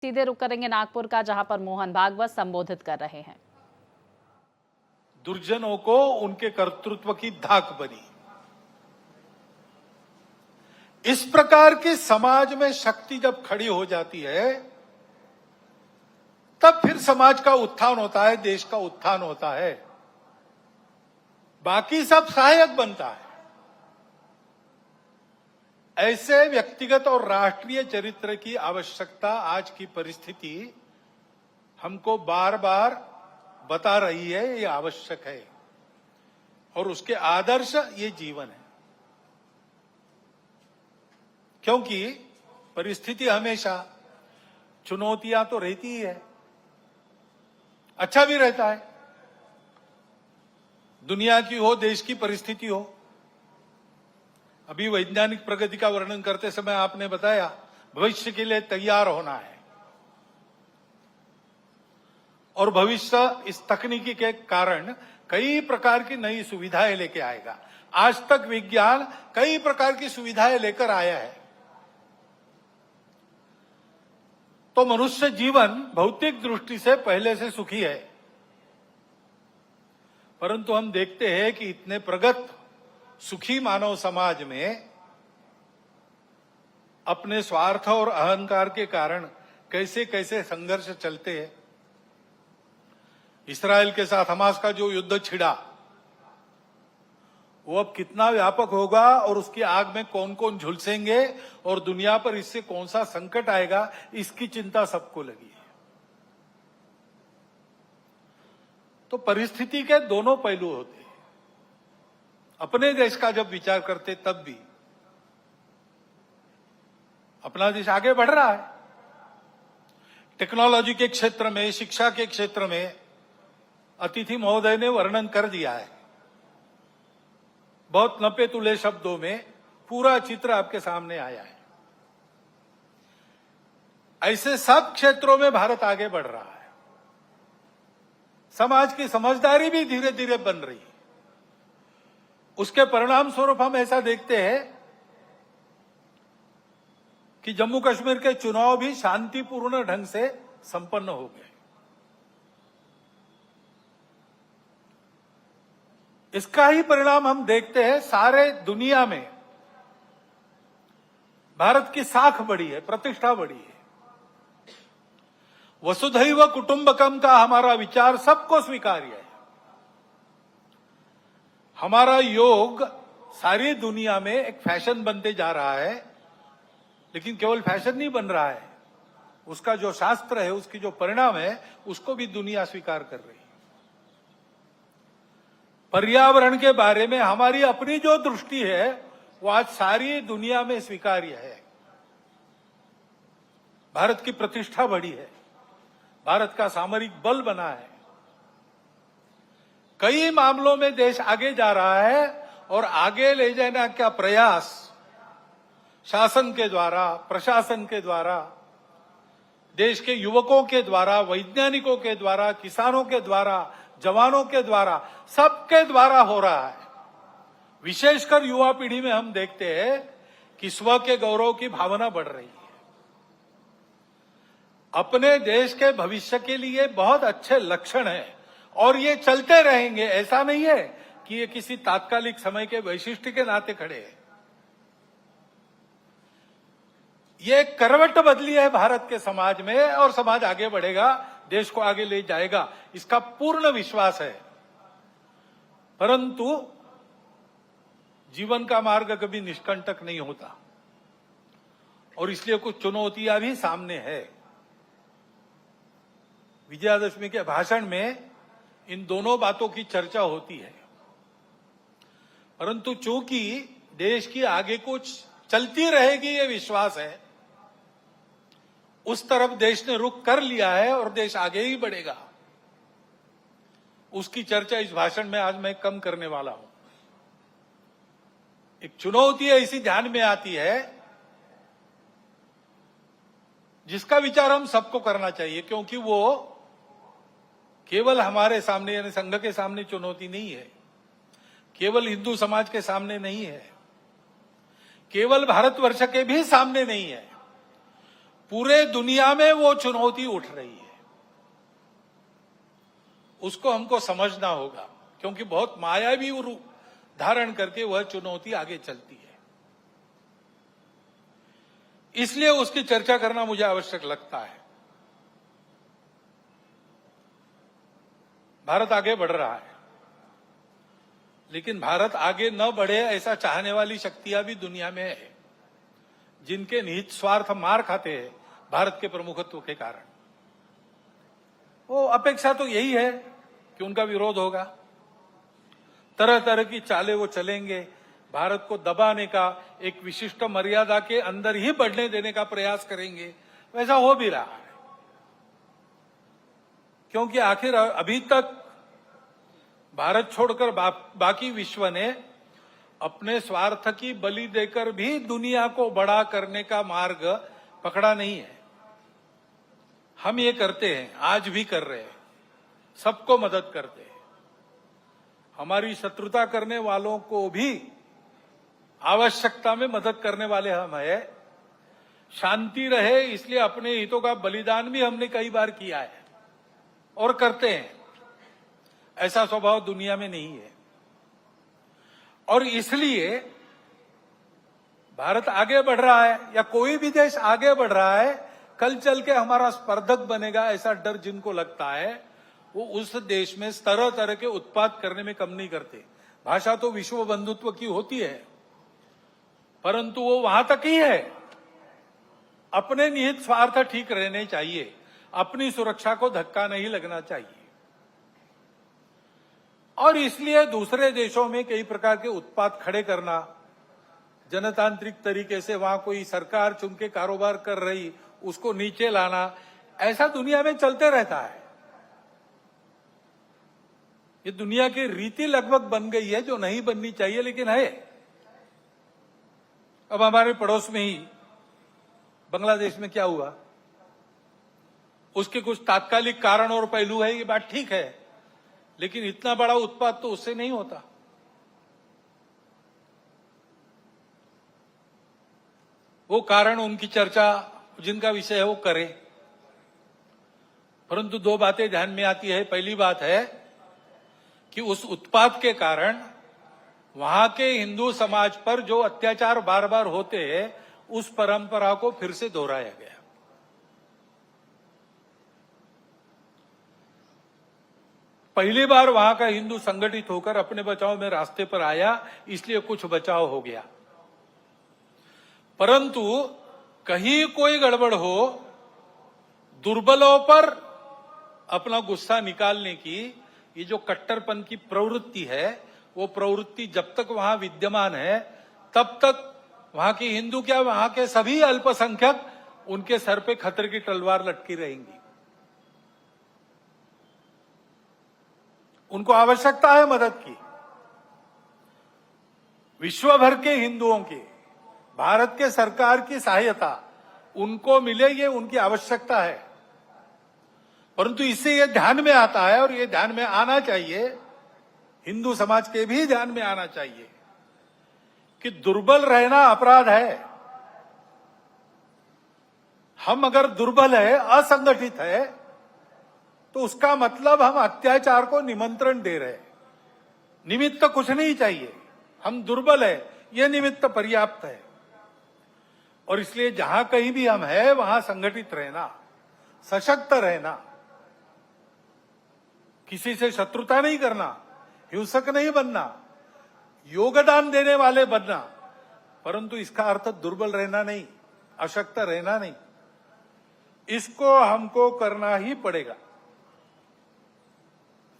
सीधे रुक करेंगे नागपुर का, जहां पर मोहन भागवत संबोधित कर रहे हैं। दुर्जनों को उनके कर्तृत्व की धाक बनी। इस प्रकार के समाज में शक्ति जब खड़ी हो जाती है, तब फिर समाज का उत्थान होता है, देश का उत्थान होता है। बाकी सब सहायक बनता है। ऐसे व्यक्तिगत और राष्ट्रीय चरित्र की आवश्यकता आज की परिस्थिति हमको बार बार बता रही है, ये आवश्यक है और उसके आदर्श ये जीवन है। क्योंकि परिस्थिति हमेशा चुनौतियां तो रहती ही है, अच्छा भी रहता है। दुनिया की हो, देश की परिस्थिति हो। अभी वैज्ञानिक प्रगति का वर्णन करते समय आपने बताया भविष्य के लिए तैयार होना है, और भविष्य इस तकनीकी के कारण कई प्रकार की नई सुविधाएं लेके आएगा। आज तक विज्ञान कई प्रकार की सुविधाएं लेकर आया है। तो मनुष्य जीवन भौतिक दृष्टि से पहले से सुखी है, परंतु हम देखते हैं कि इतने प्रगत सुखी मानव समाज में अपने स्वार्थ और अहंकार के कारण कैसे कैसे संघर्ष चलते हैं। इस्राएल के साथ हमास का जो युद्ध छिड़ा, वो अब कितना व्यापक होगा और उसकी आग में कौन कौन झुलसेंगे और दुनिया पर इससे कौन सा संकट आएगा, इसकी चिंता सबको लगी है। तो परिस्थिति के दोनों पहलू होते हैं। अपने देश का जब विचार करते तब भी अपना देश आगे बढ़ रहा है। टेक्नोलॉजी के क्षेत्र में, शिक्षा के क्षेत्र में अतिथि महोदय ने वर्णन कर दिया है। बहुत नपे तुले शब्दों में पूरा चित्र आपके सामने आया है। ऐसे सब क्षेत्रों में भारत आगे बढ़ रहा है। समाज की समझदारी भी धीरे धीरे बन रही है। उसके परिणाम स्वरूप हम ऐसा देखते हैं कि जम्मू कश्मीर के चुनाव भी शांतिपूर्ण ढंग से संपन्न हो गए। इसका ही परिणाम हम देखते हैं सारे दुनिया में। भारत की साख बढ़ी है, प्रतिष्ठा बढ़ी है। वसुधैव कुटुंबकम का हमारा विचार सबको स्वीकार्य है। हमारा योग सारी दुनिया में एक फैशन बनते जा रहा है, लेकिन केवल फैशन नहीं बन रहा है, उसका जो शास्त्र है, उसकी जो परिणाम है, उसको भी दुनिया स्वीकार कर रही है। पर्यावरण के बारे में हमारी अपनी जो दृष्टि है, वो आज सारी दुनिया में स्वीकार्य है। भारत की प्रतिष्ठा बढ़ी है, भारत का सामरिक बल बना है। कई मामलों में देश आगे जा रहा है और आगे ले जाने का प्रयास शासन के द्वारा, प्रशासन के द्वारा, देश के युवकों के द्वारा, वैज्ञानिकों के द्वारा, किसानों के द्वारा, जवानों के द्वारा, सबके द्वारा हो रहा है। विशेषकर युवा पीढ़ी में हम देखते हैं कि स्व के गौरव की भावना बढ़ रही है। अपने देश के भविष्य के लिए बहुत अच्छे लक्षण हैं और ये चलते रहेंगे। ऐसा नहीं है कि ये किसी तात्कालिक समय के वैशिष्ट्य के नाते खड़े हैं। ये करवट बदली है भारत के समाज में और समाज आगे बढ़ेगा, देश को आगे ले जाएगा, इसका पूर्ण विश्वास है। परंतु जीवन का मार्ग कभी निष्कंटक नहीं होता और इसलिए कुछ चुनौतियां भी सामने है। विजयादशमी के भाषण में इन दोनों बातों की चर्चा होती है, परंतु चूंकि देश की आगे कुछ चलती रहेगी ये विश्वास है, उस तरफ देश ने रुख कर लिया है और देश आगे ही बढ़ेगा। उसकी चर्चा इस भाषण में आज मैं कम करने वाला हूं। एक चुनौती ऐसी ध्यान में आती है जिसका विचार हम सबको करना चाहिए, क्योंकि वो केवल हमारे सामने यानी संघ के सामने चुनौती नहीं है, केवल हिंदू समाज के सामने नहीं है, केवल भारतवर्ष के भी सामने नहीं है। पूरे दुनिया में वो चुनौती उठ रही है, उसको हमको समझना होगा, क्योंकि बहुत मायावी रूप धारण करके वह चुनौती आगे चलती है। इसलिए उसकी चर्चा करना मुझे आवश्यक लगता है। भारत आगे बढ़ रहा है, लेकिन भारत आगे न बढ़े ऐसा चाहने वाली शक्तियां भी दुनिया में है, जिनके निहित स्वार्थ मार खाते हैं भारत के प्रमुखत्व के कारण। वो अपेक्षा तो यही है कि उनका विरोध होगा, तरह तरह की चालें वो चलेंगे, भारत को दबाने का, एक विशिष्ट मर्यादा के अंदर ही बढ़ने देने का प्रयास करेंगे। वैसा हो भी रहा है, क्योंकि आखिर अभी तक भारत छोड़कर बाकी विश्व ने अपने स्वार्थ की बलि देकर भी दुनिया को बड़ा करने का मार्ग पकड़ा नहीं है। हम ये करते हैं, आज भी कर रहे हैं, सबको मदद करते हैं। हमारी शत्रुता करने वालों को भी आवश्यकता में मदद करने वाले हम हैं। शांति रहे इसलिए अपने हितों का बलिदान भी हमने कई बार किया है और करते हैं। ऐसा स्वभाव दुनिया में नहीं है, और इसलिए भारत आगे बढ़ रहा है या कोई भी देश आगे बढ़ रहा है, कल चल के हमारा स्पर्धक बनेगा, ऐसा डर जिनको लगता है, वो उस देश में तरह तरह के उत्पाद करने में कम नहीं करते। भाषा तो विश्व बंधुत्व की होती है, परंतु वो वहां तक ही है। अपने निहित स्वार्थ ठीक रहने चाहिए, अपनी सुरक्षा को धक्का नहीं लगना चाहिए। और इसलिए दूसरे देशों में कई प्रकार के उत्पाद खड़े करना, जनतांत्रिक तरीके से वहां कोई सरकार चुन के कारोबार कर रही, उसको नीचे लाना, ऐसा दुनिया में चलते रहता है। ये दुनिया की रीति लगभग बन गई है, जो नहीं बननी चाहिए लेकिन है। अब हमारे पड़ोस में ही बांग्लादेश में क्या हुआ, उसके कुछ तात्कालिक कारण और पहलू है, ये बात ठीक है, लेकिन इतना बड़ा उत्पाद तो उससे नहीं होता। वो कारण, उनकी चर्चा जिनका विषय है वो करे, परंतु दो बातें ध्यान में आती है। पहली बात है कि उस उत्पाद के कारण वहां के हिंदू समाज पर जो अत्याचार बार बार होते हैं, उस परंपरा को फिर से दोहराया गया। पहली बार वहां का हिंदू संगठित होकर अपने बचाव में रास्ते पर आया, इसलिए कुछ बचाव हो गया। परंतु कहीं कोई गड़बड़ हो, दुर्बलों पर अपना गुस्सा निकालने की ये जो कट्टरपन की प्रवृत्ति है, वो प्रवृत्ति जब तक वहां विद्यमान है, तब तक वहां की हिंदू क्या, वहां के सभी अल्पसंख्यक, उनके सर पे खतरे की तलवार लटकी रहेंगी। उनको आवश्यकता है मदद की। विश्व भर के हिंदुओं की, भारत के सरकार की सहायता उनको मिले, ये उनकी आवश्यकता है। परंतु इससे ये ध्यान में आता है, और ये ध्यान में आना चाहिए, हिंदू समाज के भी ध्यान में आना चाहिए, कि दुर्बल रहना अपराध है। हम अगर दुर्बल है, असंगठित है, तो उसका मतलब हम अत्याचार को निमंत्रण दे रहे हैं। निमित्त कुछ नहीं चाहिए, हम दुर्बल है, यह निमित्त पर्याप्त है। और इसलिए जहां कहीं भी हम हैं, वहां संगठित रहना, सशक्त रहना, किसी से शत्रुता नहीं करना, हिंसक नहीं बनना, योगदान देने वाले बनना, परंतु इसका अर्थ दुर्बल रहना नहीं, अशक्त रहना नहीं। इसको हमको करना ही पड़ेगा।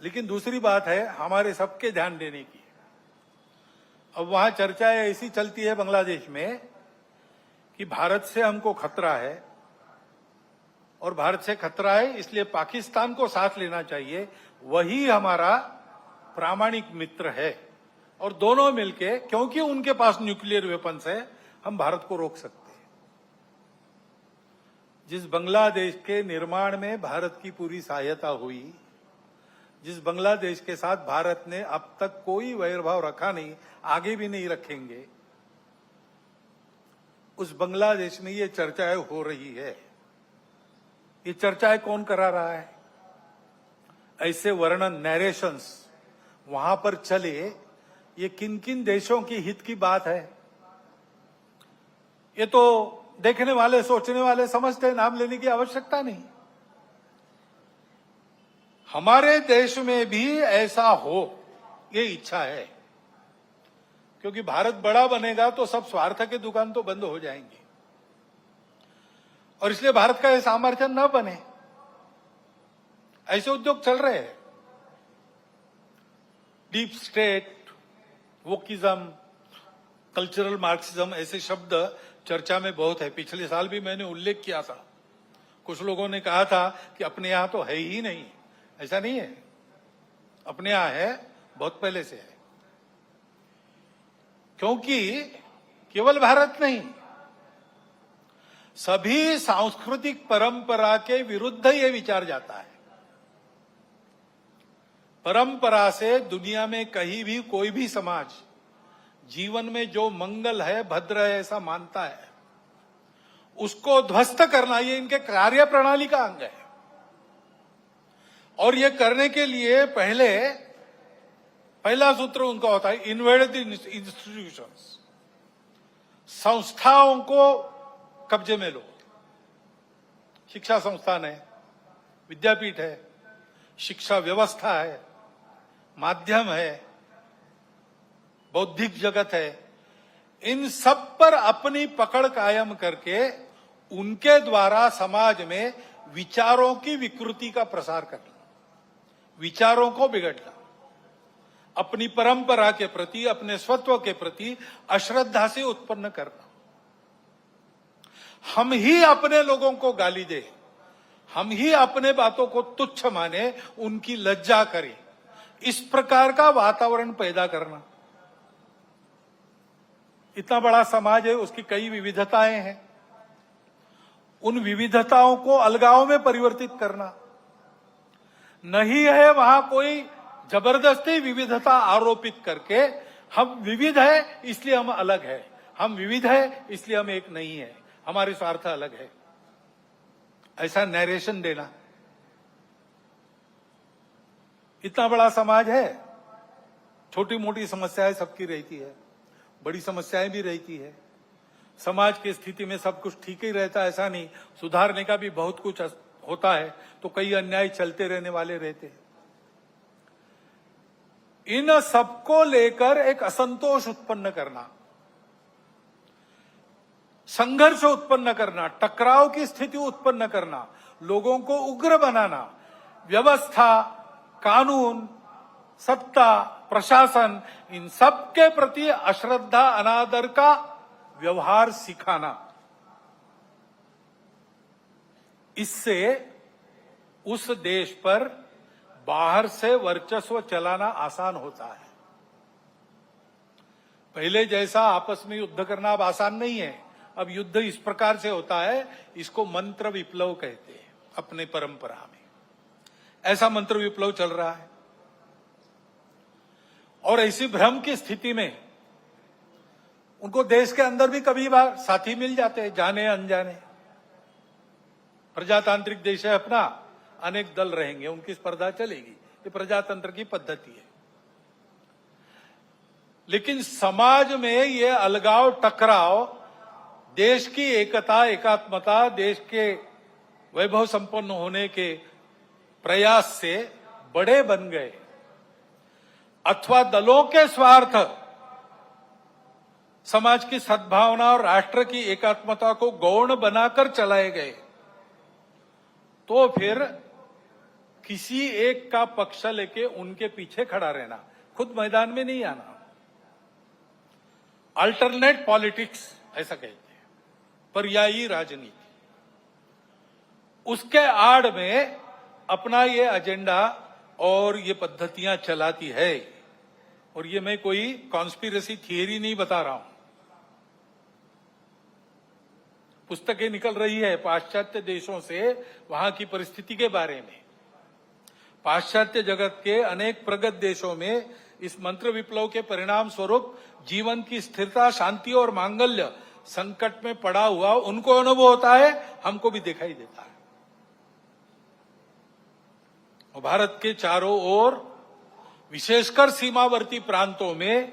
लेकिन दूसरी बात है हमारे सबके ध्यान देने की। अब वहां चर्चाएं ऐसी चलती है बांग्लादेश में कि भारत से हमको खतरा है, और भारत से खतरा है इसलिए पाकिस्तान को साथ लेना चाहिए, वही हमारा प्रामाणिक मित्र है, और दोनों मिलके, क्योंकि उनके पास न्यूक्लियर वेपन्स है, हम भारत को रोक सकते हैं। जिस बांग्लादेश के निर्माण में भारत की पूरी सहायता हुई, जिस बांग्लादेश के साथ भारत ने अब तक कोई वैरभाव रखा नहीं, आगे भी नहीं रखेंगे, उस बांग्लादेश में ये चर्चाएं हो रही है। ये चर्चाएं कौन करा रहा है? ऐसे वर्णन, नैरेशंस वहां पर चले, ये किन किन देशों की हित की बात है? ये तो देखने वाले, सोचने वाले समझते हैं, नाम लेने की आवश्यकता नहीं। हमारे देश में भी ऐसा हो, ये इच्छा है, क्योंकि भारत बड़ा बनेगा तो सब स्वार्थ की दुकान तो बंद हो जाएंगी, और इसलिए भारत का ये सामर्थ्य न बने, ऐसे उद्योग चल रहे हैं। Deep state, wokeism, cultural Marxism, ऐसे शब्द चर्चा में बहुत है। पिछले साल भी मैंने उल्लेख किया था। कुछ लोगों ने कहा था कि अपने यहां तो है ही नहीं। ऐसा नहीं है, अपने यहां है, बहुत पहले से है। क्योंकि केवल भारत नहीं, सभी सांस्कृतिक परंपरा के विरुद्ध ये विचार जाता है। परंपरा से दुनिया में कहीं भी कोई भी समाज जीवन में जो मंगल है, भद्र है, ऐसा मानता है, उसको ध्वस्त करना ये इनके कार्य प्रणाली का अंग है। और ये करने के लिए पहला सूत्र उनका होता है, इन्वेड द इंस्टीट्यूशंस, संस्थाओं को कब्जे में लो। शिक्षा संस्थान है, विद्यापीठ है, शिक्षा व्यवस्था है, माध्यम है, बौद्धिक जगत है, इन सब पर अपनी पकड़ कायम करके उनके द्वारा समाज में विचारों की विकृति का प्रसार करना, विचारों को बिगड़ना, अपनी परंपरा के प्रति, अपने स्वत्व के प्रति अश्रद्धा से उत्पन्न करना। हम ही अपने लोगों को गाली दे, हम ही अपने बातों को तुच्छ माने, उनकी लज्जा करें, इस प्रकार का वातावरण पैदा करना। इतना बड़ा समाज है, उसकी कई विविधताएं हैं, उन विविधताओं को अलगाव में परिवर्तित करना। नहीं है वहां कोई जबरदस्ती विविधता आरोपित करके हम विविध है इसलिए हम अलग है, हम विविध है इसलिए हम एक नहीं है, हमारे स्वार्थ अलग है, ऐसा नैरेशन देना। इतना बड़ा समाज है, छोटी मोटी समस्याएं सबकी रहती है, बड़ी समस्याएं भी रहती है। समाज की स्थिति में सब कुछ ठीक ही रहता है ऐसा नहीं, सुधारने का भी बहुत कुछ होता है, तो कई अन्याय चलते रहने वाले रहते हैं। इन सबको लेकर एक असंतोष उत्पन्न करना, संघर्ष उत्पन्न करना, टकराव की स्थिति उत्पन्न करना, लोगों को उग्र बनाना, व्यवस्था, कानून, सत्ता, प्रशासन, इन सब के प्रति अश्रद्धा, अनादर का व्यवहार सिखाना, इससे उस देश पर बाहर से वर्चस्व चलाना आसान होता है। पहले जैसा आपस में युद्ध करना अब आसान नहीं है। अब युद्ध इस प्रकार से होता है, इसको मंत्र विप्लव कहते हैं अपने परंपरा में। ऐसा मंत्र विप्लव चल रहा है, और ऐसी भ्रम की स्थिति में उनको देश के अंदर भी कभी बार साथी मिल जाते हैं, जाने अनजाने। प्रजातांत्रिक देश है अपना, अनेक दल रहेंगे, उनकी स्पर्धा चलेगी, ये प्रजातंत्र की पद्धति है। लेकिन समाज में ये अलगाव, टकराव, देश की एकता, एकात्मता, देश के वैभव संपन्न होने के प्रयास से बड़े बन गए, अथवा दलों के स्वार्थ समाज की सद्भावना और राष्ट्र की एकात्मता को गौण बनाकर चलाए गए, तो फिर किसी एक का पक्ष लेके उनके पीछे खड़ा रहना, खुद मैदान में नहीं आना। अल्टरनेट पॉलिटिक्स ऐसा कहते हैं, पर्यायी राजनीति। उसके आड़ में अपना ये एजेंडा और ये पद्धतियां चलाती है। और ये मैं कोई कॉन्स्पिरेसी थियरी नहीं बता रहा हूं, पुस्तकें निकल रही है पाश्चात्य देशों से वहां की परिस्थिति के बारे में। पाश्चात्य जगत के अनेक प्रगत देशों में इस मंत्र विप्लव के परिणाम स्वरूप जीवन की स्थिरता, शांति और मांगल्य संकट में पड़ा हुआ उनको अनुभव होता है, हमको भी दिखाई देता है। भारत के चारों ओर विशेषकर सीमावर्ती प्रांतों में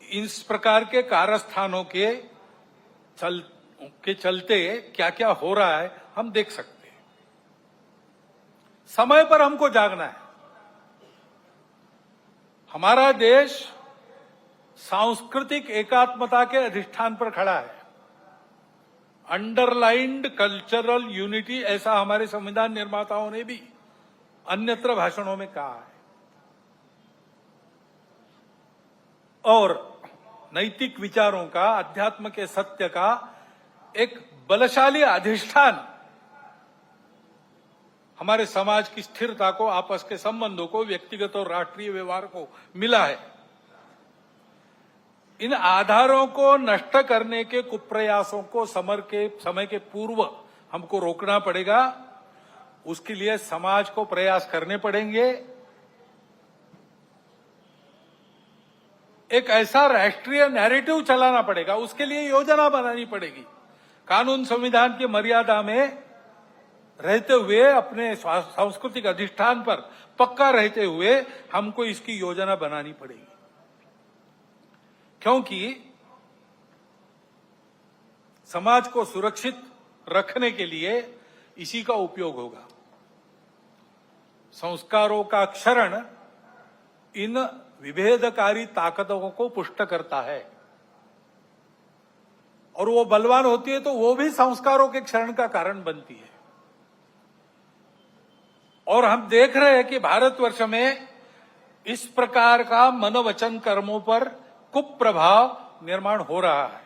इस प्रकार के कारस्थानों के चलते क्या क्या हो रहा है हम देख सकते हैं। समय पर हमको जागना है। हमारा देश सांस्कृतिक एकात्मता के अधिष्ठान पर खड़ा है। अंडरलाइंड कल्चरल यूनिटी, ऐसा हमारे संविधान निर्माताओं ने भी अन्यत्र भाषणों में कहा है। और नैतिक विचारों का, अध्यात्म के सत्य का एक बलशाली अधिष्ठान हमारे समाज की स्थिरता को, आपस के संबंधों को, व्यक्तिगत और राष्ट्रीय व्यवहार को मिला है। इन आधारों को नष्ट करने के कुप्रयासों को समय के पूर्व हमको रोकना पड़ेगा। उसके लिए समाज को प्रयास करने पड़ेंगे। एक ऐसा राष्ट्रीय नैरेटिव चलाना पड़ेगा, उसके लिए योजना बनानी पड़ेगी। कानून संविधान की मर्यादा में रहते हुए, अपने सांस्कृतिक अधिष्ठान पर पक्का रहते हुए हमको इसकी योजना बनानी पड़ेगी, क्योंकि समाज को सुरक्षित रखने के लिए इसी का उपयोग होगा। संस्कारों का क्षरण इन विभेदकारी ताकतों को पुष्ट करता है, और वो बलवान होती है तो वो भी संस्कारों के क्षरण का कारण बनती है। और हम देख रहे हैं कि भारतवर्ष में इस प्रकार का मनोवचन कर्मों पर कुप्रभाव निर्माण हो रहा है।